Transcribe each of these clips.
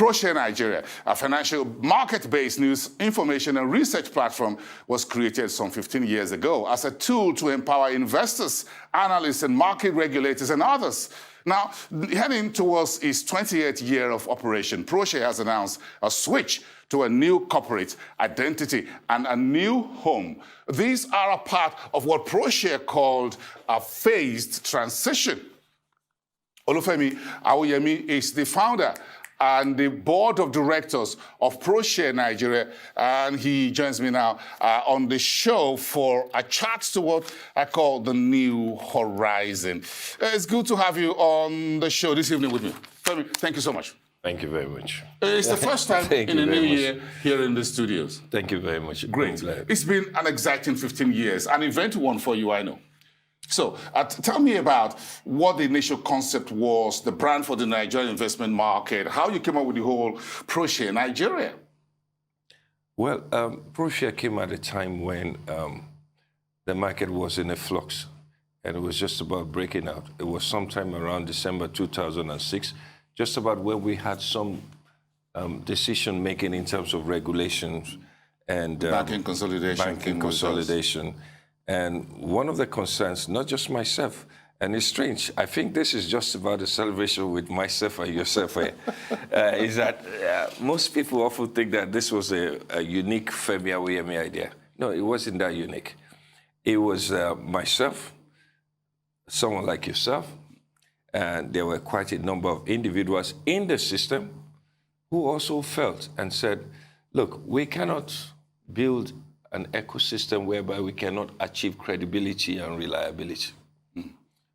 Proshare Nigeria, a financial market-based news, information and research platform, was created some 15 years ago as a tool to empower investors, analysts, and market regulators and others. Now, heading towards its 28th year of operation, Proshare has announced a switch to a new corporate identity and a new home. These are a part of what Proshare called a phased transition. Olufemi Awoyemi is the founder and the board of directors of Proshare Nigeria, and he joins me now on the show for a chat to what I call the new horizon. It's good to have you on the show this evening with me. Femi, thank you so much. Thank you very much. It's the first time in the new year here in the studios. Thank you very much. Great. It's been an exciting 15 years, an eventful one for you, I know. So tell me about what the initial concept was, the brand for the Nigerian investment market, how you came up with the whole Proshare Nigeria. Well, Proshare came at a time when the market was in a flux and it was just about breaking out. It was sometime around December 2006, just about when we had some decision making in terms of regulations and banking consolidation. Banking consolidation. And one of the concerns, not just myself, and it's strange, I think this is just about a celebration with myself and yourself, is that most people often think that this was a unique Femi Awoyemi idea. No, it wasn't that unique. It was myself, someone like yourself, and there were quite a number of individuals in the system who also felt and said, look, we cannot build an ecosystem whereby we cannot achieve credibility and reliability.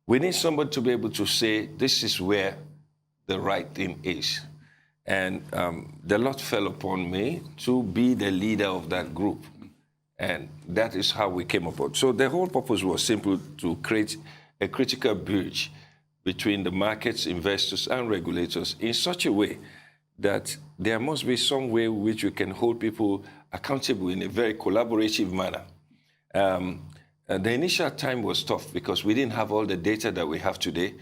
We need somebody to be able to say, this is where the right thing is. And the lot fell upon me to be the leader of that group. And that is how we came about. So the whole purpose was simple, to create a critical bridge between the markets, investors, and regulators in such a way that there must be some way in which we can hold people accountable in a very collaborative manner. The initial time was tough because we didn't have all the data that we have today.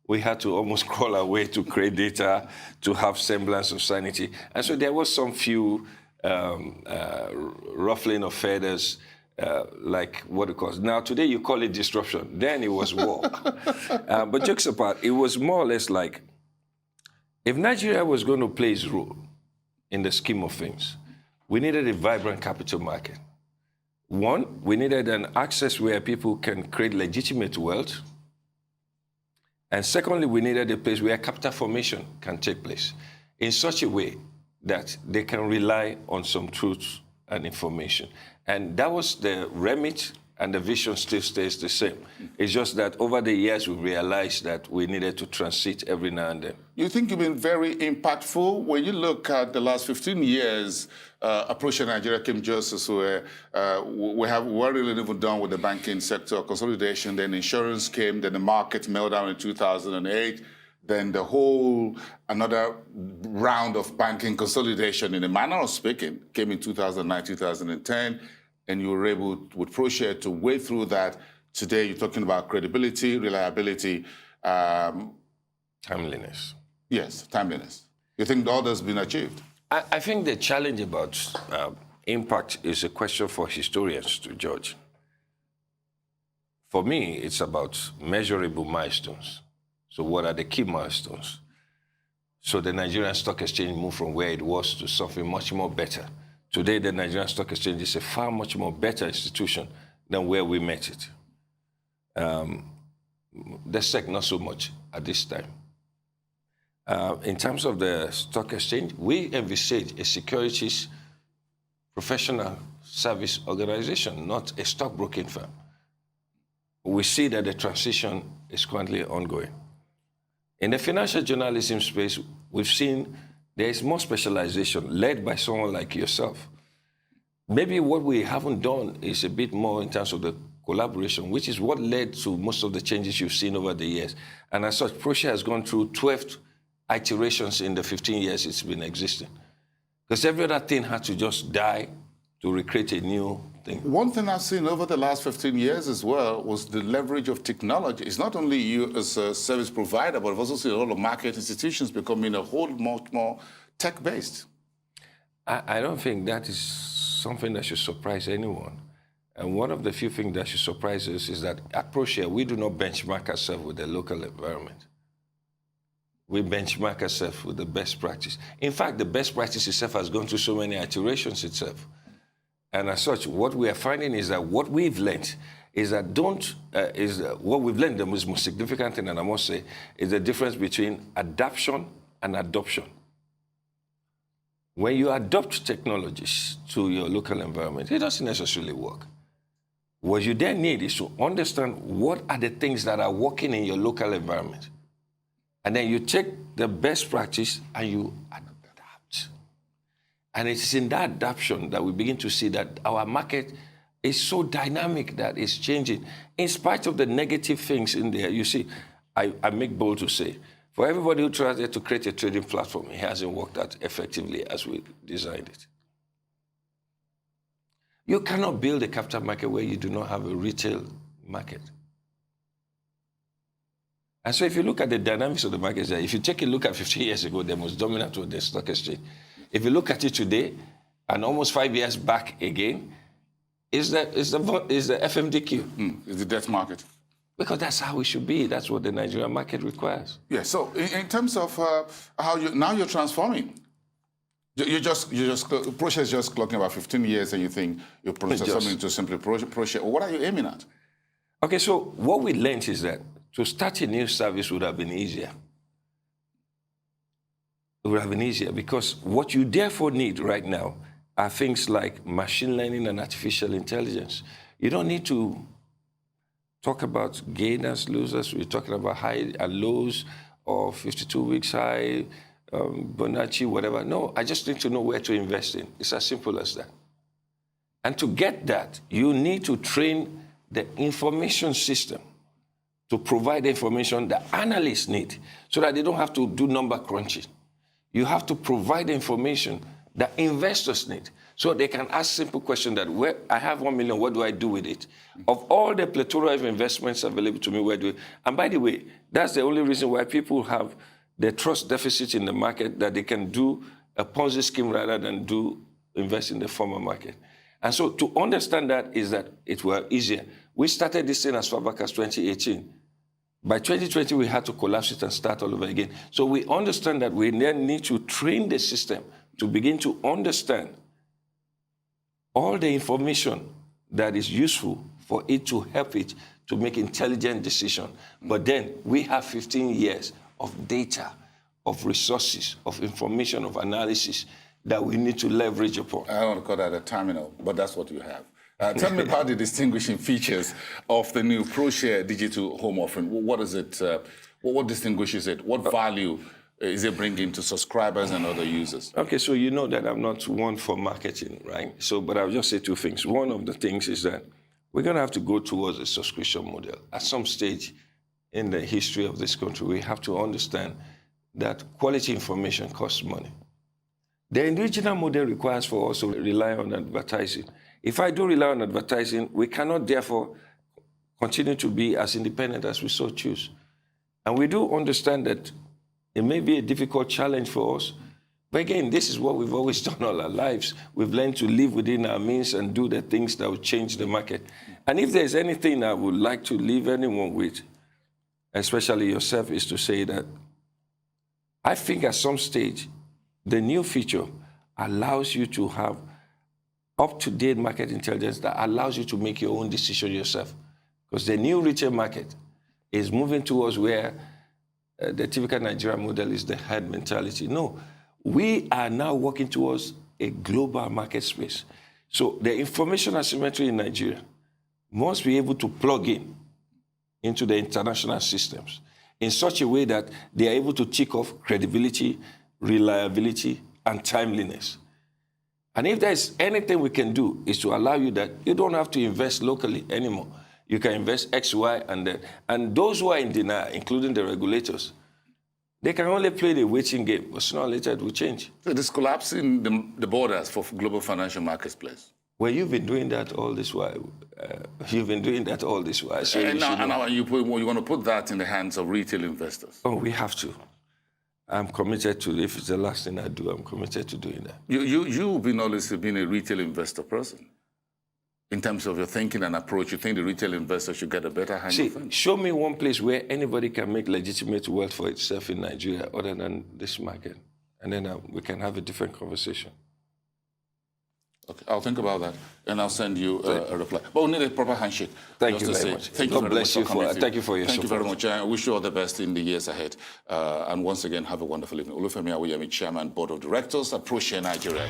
We had to almost crawl our way to create data, to have semblance of sanity. And so there was some few ruffling of feathers, like what it calls. Now, today you call it disruption. Then it was war. But jokes apart, it was more or less like, if Nigeria was going to play its role in the scheme of things, we needed a vibrant capital market. One, we needed an access where people can create legitimate wealth. And secondly, we needed a place where capital formation can take place in such a way that they can rely on some truth and information. And that was the remit, and the vision still stays the same. It's just that over the years, we realized that we needed to transit every now and then. You think you've been very impactful? When you look at the last 15 years, Proshare Nigeria came just as we're really even done with the banking sector consolidation. Then insurance came, then the market meltdown in 2008. Then the whole, another round of banking consolidation, in a manner of speaking, came in 2009, 2010. And you were able, with Proshare, to wade through that. Today, you're talking about credibility, reliability. Timeliness. Yes, timeliness. You think all that's been achieved? I think the challenge about impact is a question for historians to judge. For me, it's about measurable milestones. So what are the key milestones? So the Nigerian Stock Exchange moved from where it was to something much more better. Today, the Nigerian Stock Exchange is a far much more better institution than where we met it. The SEC, not so much at this time. In terms of the stock exchange, we envisage a securities professional service organization, not a stockbroking firm. We see that the transition is currently ongoing. In the financial journalism space, we've seen there is more specialization led by someone like yourself. Maybe what we haven't done is a bit more in terms of the collaboration, which is what led to most of the changes you've seen over the years. And as such, Proshare has gone through 12 iterations in the 15 years it's been existing. Because every other thing had to just die to recreate a new thing. One thing I've seen over the last 15 years as well was the leverage of technology. It's not only you as a service provider, but I've also seen a lot of market institutions becoming a whole much more tech-based. I don't think that is something that should surprise anyone. And one of the few things that should surprise us is that at Proshare, we do not benchmark ourselves with the local environment. We benchmark ourselves with the best practice. In fact, the best practice itself has gone through so many iterations itself. And as such, what we are finding is that what we've learned is that what we've learned, the most significant thing, and I must say, is the difference between adaptation and adoption. When you adopt technologies to your local environment, it doesn't necessarily work. What you then need is to understand what are the things that are working in your local environment. And then you take the best practice and you adapt. And it's in that adaptation that we begin to see that our market is so dynamic that it's changing. In spite of the negative things in there, you see, I make bold to say, for everybody who tries to create a trading platform, it hasn't worked out effectively as we designed it. You cannot build a capital market where you do not have a retail market. And so if you look at the dynamics of the market, if you take a look at 15 years ago, the most dominant was the stock exchange. If you look at it today, and almost 5 years back again, is the FMDQ. It's the debt market. Because that's how it should be. That's what the Nigerian market requires. Yeah, so in terms of how you're transforming. Proshare is just clocking about 15 years and you think you're transforming to simply Proshare. What are you aiming at? Okay, so what we learned is that to start a new service would have been easier. It would have been easier because what you therefore need right now are things like machine learning and artificial intelligence. You don't need to talk about gainers, losers. We're talking about high and lows or 52 weeks high, Bonacci, whatever. No, I just need to know where to invest in. It's as simple as that. And to get that, you need to train the information system to provide the information the analysts need so that they don't have to do number crunching. You have to provide the information that investors need so they can ask simple questions that, where I have 1 million, what do I do with it? Of all the plethora of investments available to me, where do I? And by the way, that's the only reason why people have the trust deficit in the market, that they can do a Ponzi scheme rather than invest in the former market. And so to understand that is that it were easier. We started this thing as far back as 2018. By 2020, we had to collapse it and start all over again. So we understand that we then need to train the system to begin to understand all the information that is useful for it to help it to make intelligent decisions. But then we have 15 years of data, of resources, of information, of analysis that we need to leverage upon. I don't want to call that a terminal, but that's what you have. Tell me about the distinguishing features of the new Proshare digital home offering. What is it? What distinguishes it? What value is it bringing to subscribers and other users? Okay, so you know that I'm not one for marketing, right? So, but I'll just say two things. One of the things is that we're going to have to go towards a subscription model. At some stage in the history of this country, we have to understand that quality information costs money. The original model requires for us to rely on advertising. If I do rely on advertising, we cannot therefore continue to be as independent as we so choose. And we do understand that it may be a difficult challenge for us. But again, this is what we've always done all our lives. We've learned to live within our means and do the things that will change the market. And if there's anything I would like to leave anyone with, especially yourself, is to say that I think at some stage, the new feature allows you to have up-to-date market intelligence that allows you to make your own decision yourself. Because the new retail market is moving towards where the typical Nigerian model is the herd mentality. No, we are now working towards a global market space. So the information asymmetry in Nigeria must be able to plug into the international systems in such a way that they are able to tick off credibility, reliability, and timeliness. And if there's anything we can do, is to allow you that you don't have to invest locally anymore. You can invest X, Y, and then. And those who are in denial, including the regulators, they can only play the waiting game, but sooner or later it will change. So it is collapsing the borders for global financial marketplace. Well, you've been doing that all this while. So and now you want to put that in the hands of retail investors. Oh, we have to. I'm committed to, if it's the last thing I do, I'm committed to doing that. You've been always been a retail investor person. In terms of your thinking and approach, you think the retail investor should get a better hand of things? Show me one place where anybody can make legitimate wealth for itself in Nigeria other than this market. And then we can have a different conversation. Okay, I'll think about that, and I'll send you a reply. But we need a proper handshake. Thank you very much. Thank you God very bless much you for thank you for your support. Thank you very much. I wish you all the best in the years ahead. And once again, have a wonderful evening. Olufemi Awoyemi, Chairman, Board of Directors at Proshare Nigeria.